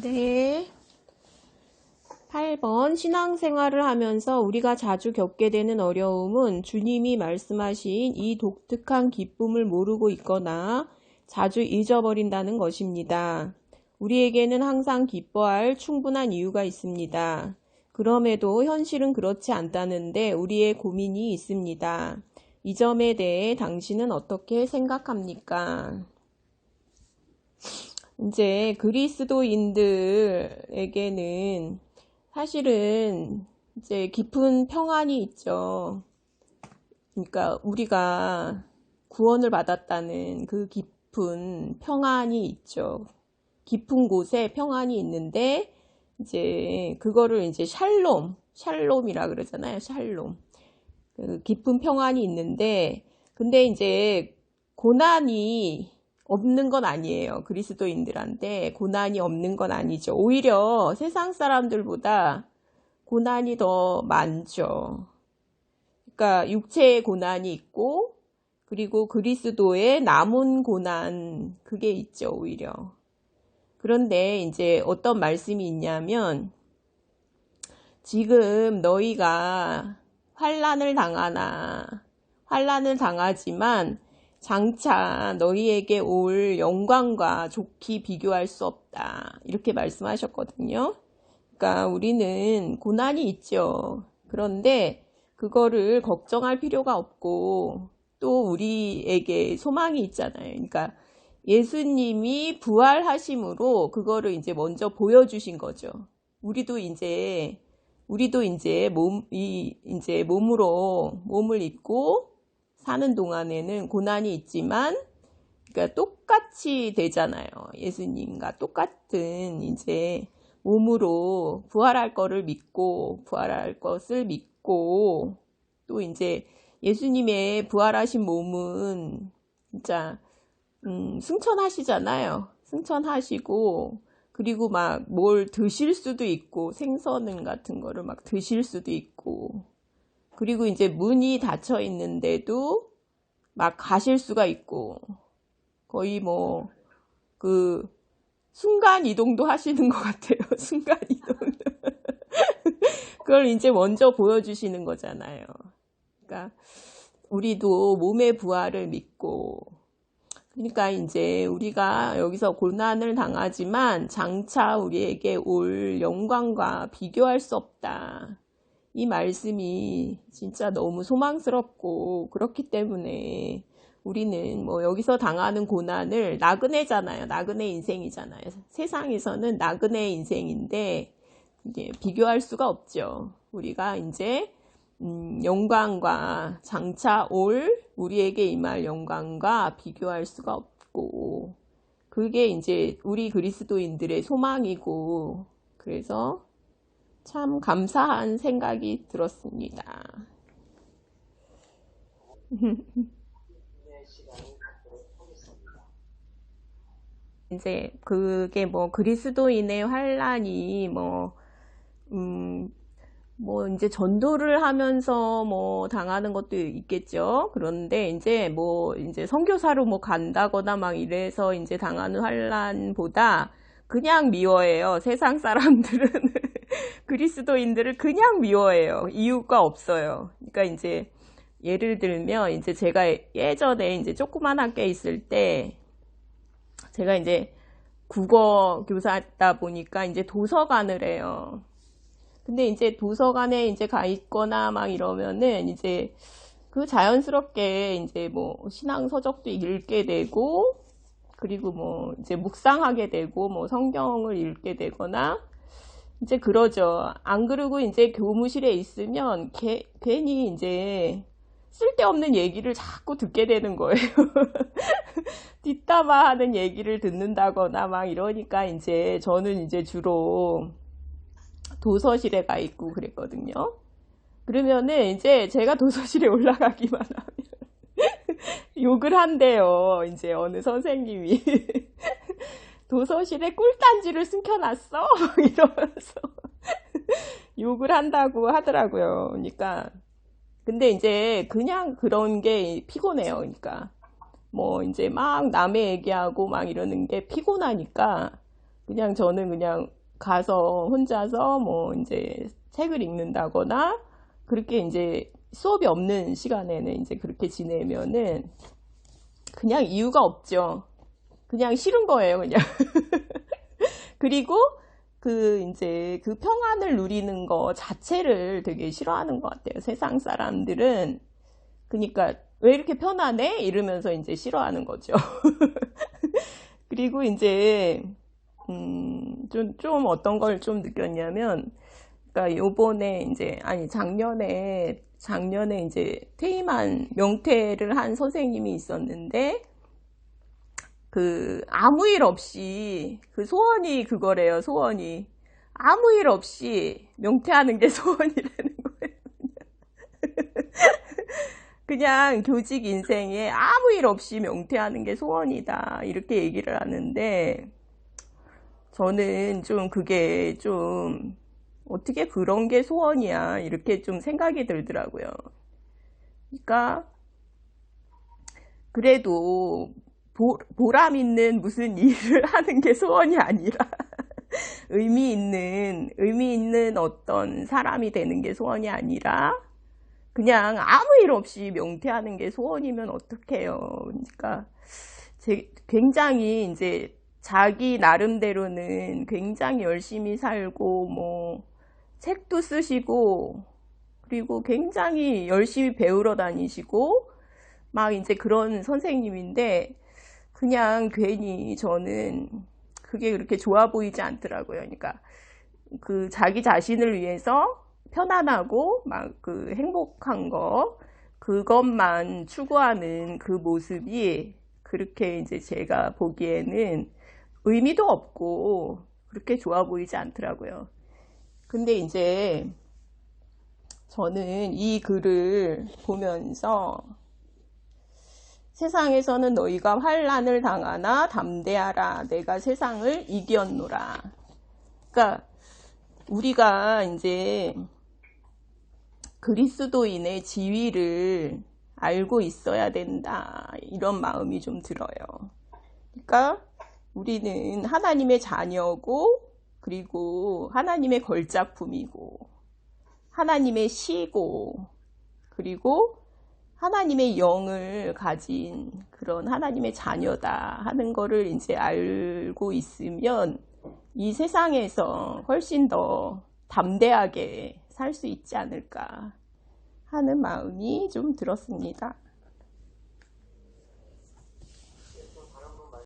네. 8번 신앙생활을 하면서 우리가 자주 겪게 되는 어려움은 주님이 말씀하신 이 독특한 기쁨을 모르고 있거나 자주 잊어버린다는 것입니다. 우리에게는 항상 기뻐할 충분한 이유가 있습니다. 그럼에도 현실은 그렇지 않다는데 우리의 고민이 있습니다. 이 점에 대해 당신은 어떻게 생각합니까? 이제 그리스도인들에게는 사실은 이제 깊은 평안이 있죠. 그러니까 우리가 구원을 받았다는 그 깊은 평안이 있죠. 깊은 곳에 평안이 있는데 이제 그거를 이제 샬롬이라 그러잖아요. 샬롬. 그 깊은 평안이 있는데 근데 이제 고난이 없는 건 아니에요. 그리스도인들한테 고난이 없는 건 아니죠. 오히려 세상 사람들보다 고난이 더 많죠. 그러니까 육체의 고난이 있고 그리고 그리스도의 남은 고난 그게 있죠. 오히려. 그런데 이제 어떤 말씀이 있냐면 지금 너희가 환난을 당하지만 장차 너희에게 올 영광과 좋게 비교할 수 없다. 이렇게 말씀하셨거든요. 그러니까 우리는 고난이 있죠. 그런데 그거를 걱정할 필요가 없고 또 우리에게 소망이 있잖아요. 그러니까 예수님이 부활하심으로 그거를 이제 먼저 보여주신 거죠. 우리도 이제 몸을 입고 사는 동안에는 고난이 있지만, 그러니까 똑같이 되잖아요. 예수님과 똑같은 이제 몸으로 부활할 것을 믿고, 또 이제 예수님의 부활하신 몸은 진짜, 승천하시잖아요. 승천하시고, 그리고 막 뭘 드실 수도 있고, 생선 같은 거를 막 드실 수도 있고, 그리고 이제 문이 닫혀 있는데도 막 가실 수가 있고 거의 뭐 그 순간 이동도 하시는 것 같아요. 순간 이동. 그걸 이제 먼저 보여주시는 거잖아요. 그러니까 우리도 몸의 부활을 믿고 그러니까 이제 우리가 여기서 고난을 당하지만 장차 우리에게 올 영광과 비교할 수 없다. 이 말씀이 진짜 너무 소망스럽고 그렇기 때문에 우리는 뭐 여기서 당하는 고난을 나그네잖아요. 나그네 인생이잖아요. 세상에서는 나그네 인생인데 이제 비교할 수가 없죠. 우리가 이제 영광과 장차 올 우리에게 임할 영광과 비교할 수가 없고 그게 이제 우리 그리스도인들의 소망이고 그래서 참 감사한 생각이 들었습니다. 이제 그게 뭐 그리스도인의 환난이 뭐 이제 전도를 하면서 뭐 당하는 것도 있겠죠. 그런데 이제 이제 선교사로 뭐 간다거나 막 이래서 이제 당하는 환난보다 그냥 미워해요. 세상 사람들은. 그리스도인들을 그냥 미워해요. 이유가 없어요. 그러니까 이제 예를 들면 이제 제가 예전에 이제 조그만 학교에 있을 때 제가 이제 국어 교사다 보니까 이제 도서관을 해요. 근데 이제 도서관에 이제 가 있거나 막 이러면은 이제 그 자연스럽게 이제 뭐 신앙 서적도 읽게 되고 그리고 뭐 이제 묵상하게 되고 뭐 성경을 읽게 되거나 이제 그러죠. 안 그러고 이제 교무실에 있으면 괜히 이제 쓸데없는 얘기를 자꾸 듣게 되는 거예요. 뒷담화 하는 얘기를 듣는다거나 막 이러니까 이제 저는 이제 주로 도서실에 가 있고 그랬거든요. 그러면은 이제 제가 도서실에 올라가기만 하면 욕을 한대요. 이제 어느 선생님이. 도서실에 꿀단지를 숨겨놨어? 이러면서 욕을 한다고 하더라고요. 그러니까 근데 이제 그냥 그런 게 피곤해요. 그러니까 뭐 이제 막 남의 얘기하고 막 이러는 게 피곤하니까 그냥 저는 그냥 가서 혼자서 뭐 이제 책을 읽는다거나 그렇게 이제 수업이 없는 시간에는 이제 그렇게 지내면은 그냥 이유가 없죠. 그냥 싫은 거예요, 그냥. 그리고 그 이제 그 평안을 누리는 거 자체를 되게 싫어하는 것 같아요. 세상 사람들은. 그러니까 왜 이렇게 편안해? 이러면서 이제 싫어하는 거죠. 그리고 이제 좀 어떤 걸 좀 느꼈냐면, 그러니까 요번에 이제 아니 작년에 이제 퇴임한 명퇴를 한 선생님이 있었는데 그 아무 일 없이 그 소원이 그거래요. 소원이 아무 일 없이 명퇴하는 게 소원이라는 거예요. 그냥 교직 인생에 아무 일 없이 명퇴하는 게 소원이다 이렇게 얘기를 하는데 저는 좀 그게 좀 어떻게 그런 게 소원이야 이렇게 좀 생각이 들더라고요. 그러니까 그래도 보람 있는 무슨 일을 하는 게 소원이 아니라 의미 있는 어떤 사람이 되는 게 소원이 아니라 그냥 아무 일 없이 명퇴하는 게 소원이면 어떡해요. 그러니까 굉장히 이제 자기 나름대로는 굉장히 열심히 살고 뭐 책도 쓰시고 그리고 굉장히 열심히 배우러 다니시고 막 이제 그런 선생님인데 그냥 괜히 저는 그게 그렇게 좋아 보이지 않더라고요. 그러니까 그 자기 자신을 위해서 편안하고 막 그 행복한 거 그것만 추구하는 그 모습이 그렇게 이제 제가 보기에는 의미도 없고 그렇게 좋아 보이지 않더라고요. 근데 이제 저는 이 글을 보면서 세상에서는 너희가 환난을 당하나 담대하라 내가 세상을 이겼노라. 그러니까 우리가 이제 그리스도인의 지위를 알고 있어야 된다 이런 마음이 좀 들어요. 그러니까 우리는 하나님의 자녀고 그리고 하나님의 걸작품이고 하나님의 시고 그리고 하나님의 영을 가진 그런 하나님의 자녀다 하는 거를 이제 알고 있으면 이 세상에서 훨씬 더 담대하게 살 수 있지 않을까 하는 마음이 좀 들었습니다.